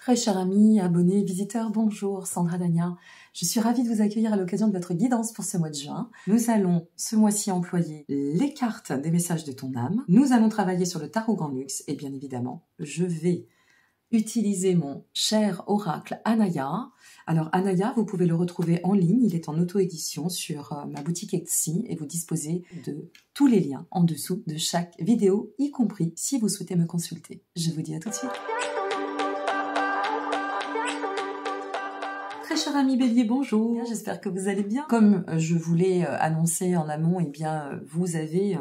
Très chers amis, abonnés, visiteurs, bonjour, Sandra Dania. Je suis ravie de vous accueillir à l'occasion de votre guidance pour ce mois de juin. Nous allons ce mois-ci employer les cartes des messages de ton âme. Nous allons travailler sur le tarot Grand Luxe et bien évidemment, je vais utiliser mon cher oracle Anaya. Alors Anaya, vous pouvez le retrouver en ligne, il est en auto-édition sur ma boutique Etsy et vous disposez de tous les liens en dessous de chaque vidéo, y compris si vous souhaitez me consulter. Je vous dis à tout de suite. Très cher ami Bélier, bonjour, j'espère que vous allez bien. Comme je vous l'ai annoncé en amont, eh bien vous avez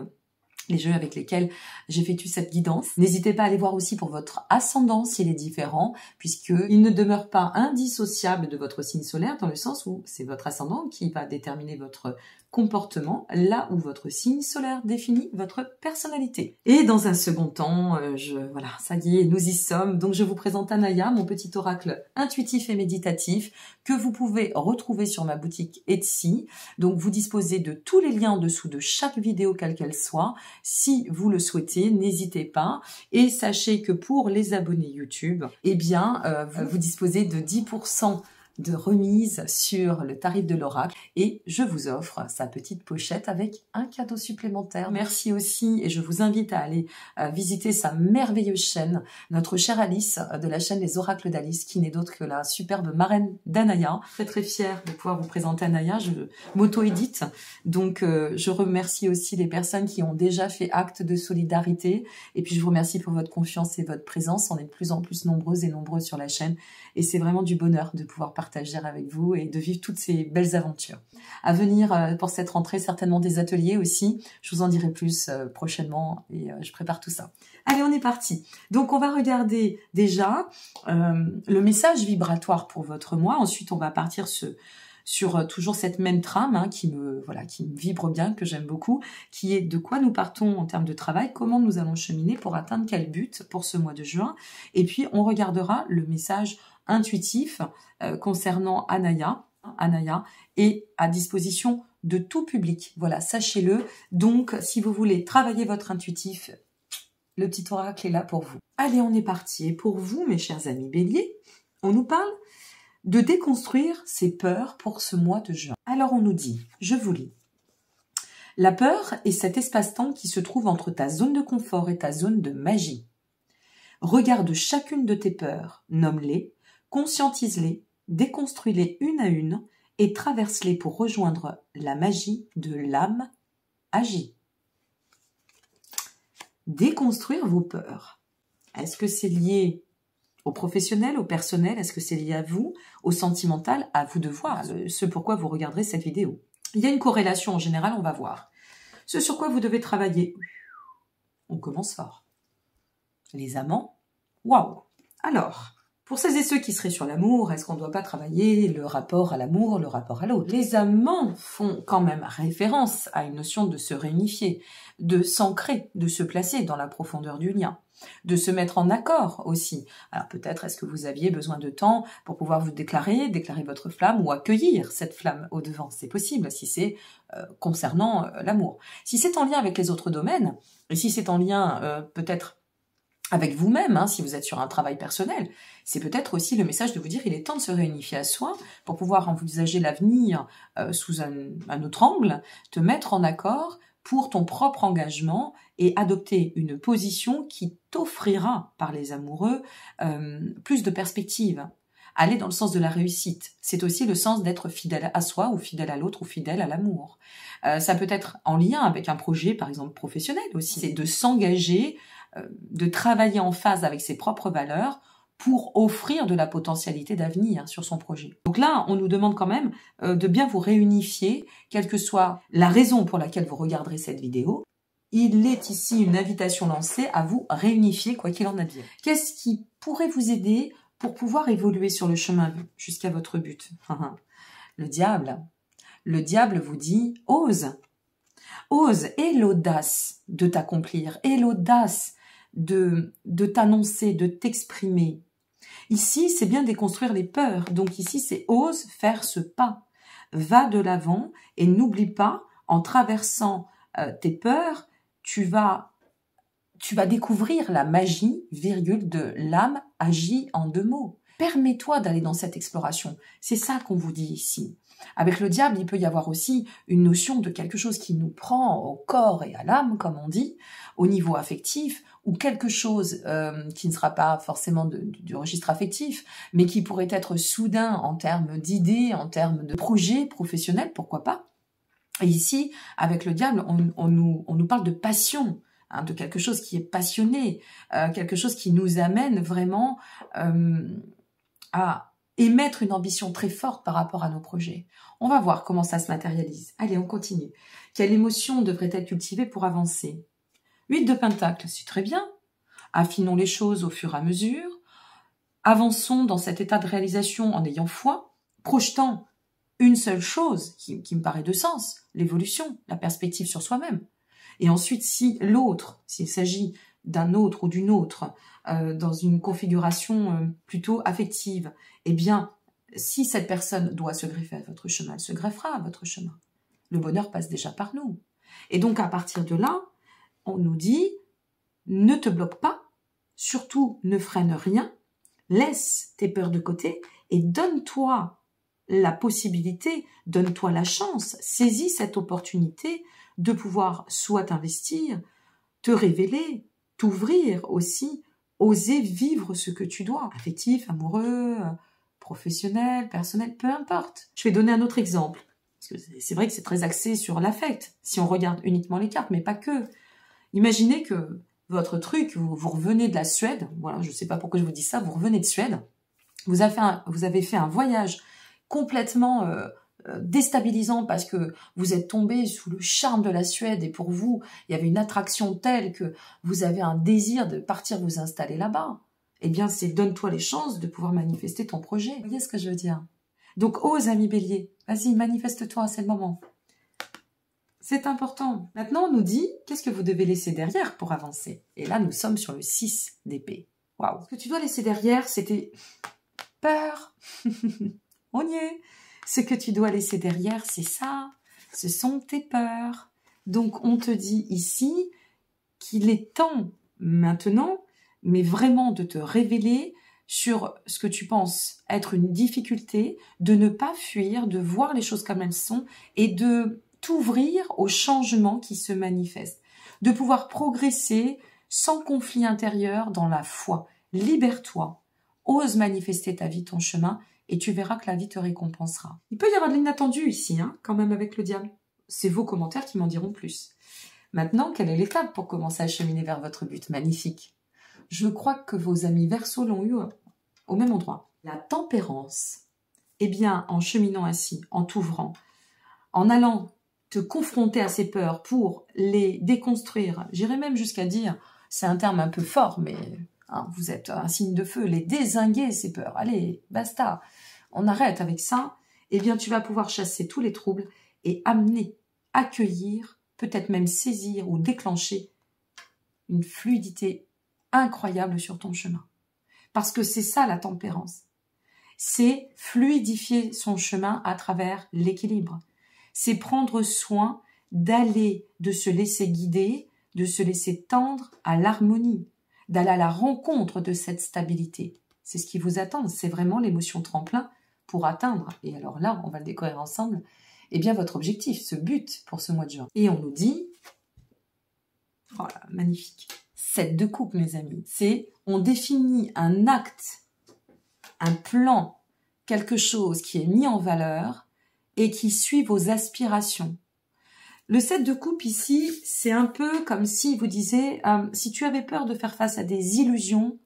les jeux avec lesquels j'effectue cette guidance. N'hésitez pas à aller voir aussi pour votre ascendant s'il est différent, puisqu'il ne demeure pas indissociable de votre signe solaire, dans le sens où c'est votre ascendant qui va déterminer votre comportement, là où votre signe solaire définit votre personnalité. Et dans un second temps, voilà, ça y est, nous y sommes. Donc je vous présente Anaya, mon petit oracle intuitif et méditatif, que vous pouvez retrouver sur ma boutique Etsy. Donc vous disposez de tous les liens en dessous de chaque vidéo, quelle qu'elle soit. Si vous le souhaitez, n'hésitez pas. Et sachez que pour les abonnés YouTube, eh bien, vous disposez de 10% de remise sur le tarif de l'oracle et je vous offre sa petite pochette avec un cadeau supplémentaire. Merci aussi et je vous invite à aller visiter sa merveilleuse chaîne, notre chère Alice de la chaîne Les Oracles d'Alice, qui n'est d'autre que la superbe marraine d'Anaya. Très très fière de pouvoir vous présenter Anaya, je m'auto-édite, donc je remercie aussi les personnes qui ont déjà fait acte de solidarité et puis je vous remercie pour votre confiance et votre présence. On est de plus en plus nombreuses et nombreux sur la chaîne et c'est vraiment du bonheur de pouvoir partager avec vous et de vivre toutes ces belles aventures. À venir pour cette rentrée, certainement des ateliers aussi. Je vous en dirai plus prochainement et je prépare tout ça. Allez, on est parti. Donc, on va regarder déjà le message vibratoire pour votre mois. Ensuite, on va partir sur toujours cette même trame qui me vibre bien, que j'aime beaucoup, qui est de quoi nous partons en termes de travail, comment nous allons cheminer pour atteindre quel but pour ce mois de juin. Et puis, on regardera le message intuitif concernant Anaya est à disposition de tout public. Voilà, sachez-le. Donc, si vous voulez travailler votre intuitif, le petit oracle est là pour vous. Allez, on est parti. Et pour vous, mes chers amis Bélier, on nous parle de déconstruire ses peurs pour ce mois de juin. Alors, on nous dit, je vous lis. La peur est cet espace-temps qui se trouve entre ta zone de confort et ta zone de magie. Regarde chacune de tes peurs, nomme-les, conscientise-les, déconstruis-les une à une et traverse-les pour rejoindre la magie de l'âme agie. Déconstruire vos peurs. Est-ce que c'est lié au professionnel, au personnel? Est-ce que c'est lié à vous, au sentimental? À vous de voir ce pourquoi vous regarderez cette vidéo. Il y a une corrélation en général, on va voir. Ce sur quoi vous devez travailler. On commence fort. Les amants, waouh. Alors, pour celles et ceux qui seraient sur l'amour, est-ce qu'on ne doit pas travailler le rapport à l'amour, le rapport à l'autre? Les amants font quand même référence à une notion de se réunifier, de s'ancrer, de se placer dans la profondeur du lien, de se mettre en accord aussi. Alors peut-être est-ce que vous aviez besoin de temps pour pouvoir vous déclarer votre flamme ou accueillir cette flamme au devant. C'est possible si c'est concernant l'amour. Si c'est en lien avec les autres domaines, et si c'est en lien peut-être avec vous-même, si vous êtes sur un travail personnel, c'est peut-être aussi le message de vous dire il est temps de se réunifier à soi pour pouvoir envisager l'avenir sous un autre angle, te mettre en accord pour ton propre engagement et adopter une position qui t'offrira par les amoureux plus de perspectives. Aller dans le sens de la réussite, c'est aussi le sens d'être fidèle à soi ou fidèle à l'autre ou fidèle à l'amour. Ça peut être en lien avec un projet, par exemple professionnel aussi, c'est de s'engager, de travailler en phase avec ses propres valeurs pour offrir de la potentialité d'avenir sur son projet. Donc là, on nous demande quand même de bien vous réunifier, quelle que soit la raison pour laquelle vous regarderez cette vidéo. Il est ici une invitation lancée à vous réunifier, quoi qu'il en advienne. Qu'est-ce qui pourrait vous aider pour pouvoir évoluer sur le chemin jusqu'à votre but? Le diable. Le diable vous dit « ose ». Ose, aie l'audace de t'accomplir, aie l'audace de t'annoncer, de t'exprimer. Ici, c'est bien déconstruire les peurs. Donc ici, c'est ose faire ce pas. Va de l'avant et n'oublie pas, en traversant tes peurs, tu vas découvrir la magie, virgule, de l'âme agie en 2 mots. Permets-toi d'aller dans cette exploration. C'est ça qu'on vous dit ici. Avec le diable, il peut y avoir aussi une notion de quelque chose qui nous prend au corps et à l'âme, comme on dit, au niveau affectif, ou quelque chose qui ne sera pas forcément du registre affectif, mais qui pourrait être soudain en termes d'idées, en termes de projets professionnels, pourquoi pas. Et ici, avec le diable, on nous parle de passion, hein, de quelque chose qui est passionné, quelque chose qui nous amène vraiment à émettre une ambition très forte par rapport à nos projets. On va voir comment ça se matérialise. Allez, on continue. Quelle émotion devrait être cultivée pour avancer? 8 de Pentacle, c'est très bien. Affinons les choses au fur et à mesure. Avançons dans cet état de réalisation en ayant foi, projetant une seule chose qui me paraît de sens, l'évolution, la perspective sur soi-même. Et ensuite, si l'autre, s'il s'agit d'un autre ou d'une autre, dans une configuration plutôt affective, eh bien, si cette personne doit se greffer à votre chemin, elle se greffera à votre chemin. Le bonheur passe déjà par nous. Et donc, à partir de là, on nous dit, ne te bloque pas, surtout ne freine rien, laisse tes peurs de côté et donne-toi la possibilité, donne-toi la chance, saisis cette opportunité de pouvoir soit t'investir, te révéler, t'ouvrir aussi, oser vivre ce que tu dois, affectif, amoureux, professionnel, personnel, peu importe. Je vais donner un autre exemple, parce que c'est vrai que c'est très axé sur l'affect, si on regarde uniquement les cartes, mais pas que. Imaginez que votre truc, vous revenez de la Suède, voilà, je ne sais pas pourquoi je vous dis ça, vous revenez de Suède, vous avez fait un voyage complètement déstabilisant parce que vous êtes tombé sous le charme de la Suède et pour vous, il y avait une attraction telle que vous avez un désir de partir vous installer là-bas. Eh bien, c'est donne-toi les chances de pouvoir manifester ton projet. Vous voyez ce que je veux dire? Donc, ose, ami Bélier. Vas-y, manifeste-toi, c'est le moment. C'est important. Maintenant, on nous dit, qu'est-ce que vous devez laisser derrière pour avancer? Et là, nous sommes sur le 6 d'épée. Waouh. Ce que tu dois laisser derrière, c'était peur. On y est. Ce que tu dois laisser derrière, c'est ça. Ce sont tes peurs. Donc, on te dit ici qu'il est temps maintenant, mais vraiment de te révéler sur ce que tu penses être une difficulté, de ne pas fuir, de voir les choses comme elles sont et de t'ouvrir aux changements qui se manifestent. De pouvoir progresser sans conflit intérieur dans la foi. Libère-toi. Ose manifester ta vie, ton chemin, et tu verras que la vie te récompensera. Il peut y avoir de l'inattendu ici, hein, quand même avec le diable. C'est vos commentaires qui m'en diront plus. Maintenant, quelle est l'étape pour commencer à cheminer vers votre but? Magnifique. Je crois que vos amis Verseau l'ont eu au même endroit. La tempérance. Eh bien, en cheminant ainsi, en t'ouvrant, en allant te confronter à ces peurs pour les déconstruire, j'irais même jusqu'à dire, c'est un terme un peu fort, mais hein, vous êtes un signe de feu, les dézinguer ces peurs. Allez, basta, on arrête avec ça. Eh bien, tu vas pouvoir chasser tous les troubles et amener, accueillir, peut-être même saisir ou déclencher une fluidité incroyable sur ton chemin. Parce que c'est ça la tempérance. C'est fluidifier son chemin à travers l'équilibre. C'est prendre soin d'aller, de se laisser guider, de se laisser tendre à l'harmonie, d'aller à la rencontre de cette stabilité. C'est ce qui vous attend, c'est vraiment l'émotion tremplin pour atteindre, et alors là, on va le découvrir ensemble, eh bien votre objectif, ce but pour ce mois de juin. Et on nous dit, voilà, magnifique, 7 de coupe mes amis, c'est on définit un acte, un plan, quelque chose qui est mis en valeur et qui suit vos aspirations. Le 7 de coupe ici, c'est un peu comme si vous disiez, si tu avais peur de faire face à des illusions,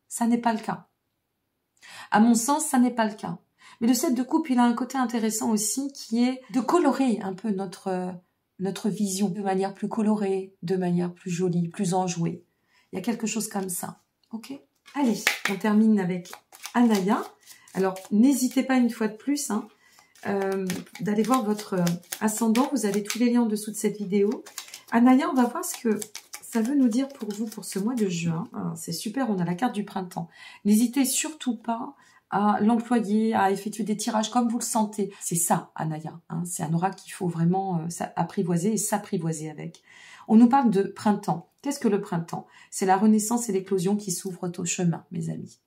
ça n'est pas le cas. À mon sens, ça n'est pas le cas. Mais le 7 de coupe, il a un côté intéressant aussi qui est de colorer un peu notre vision de manière plus colorée, de manière plus jolie, plus enjouée. Il y a quelque chose comme ça. Ok? Allez, on termine avec Anaya. Alors, n'hésitez pas une fois de plus d'aller voir votre ascendant. Vous avez tous les liens en dessous de cette vidéo. Anaya, on va voir ce que ça veut nous dire pour vous pour ce mois de juin. C'est super, on a la carte du printemps. N'hésitez surtout pas à l'employer, à effectuer des tirages comme vous le sentez. C'est ça, Anaya. C'est un oracle qu'il faut vraiment apprivoiser et s'apprivoiser avec. On nous parle de printemps. Qu'est-ce que le printemps? C'est la renaissance et l'éclosion qui s'ouvrent au chemin, mes amis.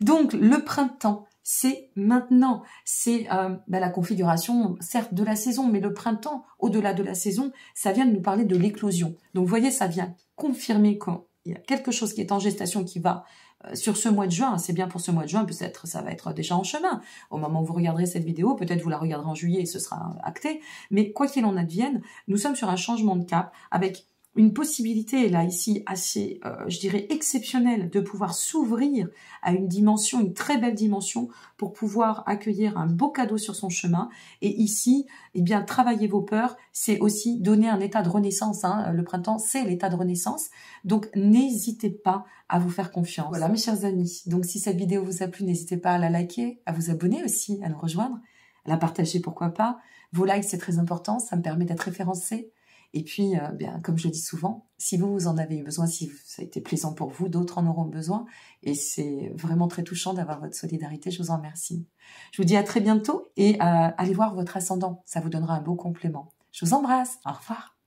Donc, le printemps, c'est maintenant. C'est la configuration, certes, de la saison, mais le printemps, au-delà de la saison, ça vient de nous parler de l'éclosion. Donc, vous voyez, ça vient confirmer qu'il y a quelque chose qui est en gestation qui va sur ce mois de juin. C'est bien pour ce mois de juin, peut-être ça va être déjà en chemin. Au moment où vous regarderez cette vidéo, peut-être vous la regarderez en juillet et ce sera acté. Mais quoi qu'il en advienne, nous sommes sur un changement de cap avec une possibilité, là, ici, assez, je dirais, exceptionnelle de pouvoir s'ouvrir à une dimension, une très belle dimension, pour pouvoir accueillir un beau cadeau sur son chemin. Et ici, eh bien, travailler vos peurs, c'est aussi donner un état de renaissance. Hein. Le printemps, c'est l'état de renaissance. Donc, n'hésitez pas à vous faire confiance. Voilà, mes chers amis. Donc, si cette vidéo vous a plu, n'hésitez pas à la liker, à vous abonner aussi, à nous rejoindre, à la partager, pourquoi pas. Vos likes, c'est très important, ça me permet d'être référencé. Et puis, bien, comme je le dis souvent, si vous en avez eu besoin, si ça a été plaisant pour vous, d'autres en auront besoin. Et c'est vraiment très touchant d'avoir votre solidarité. Je vous en remercie. Je vous dis à très bientôt et allez voir votre ascendant. Ça vous donnera un beau complément. Je vous embrasse. Au revoir.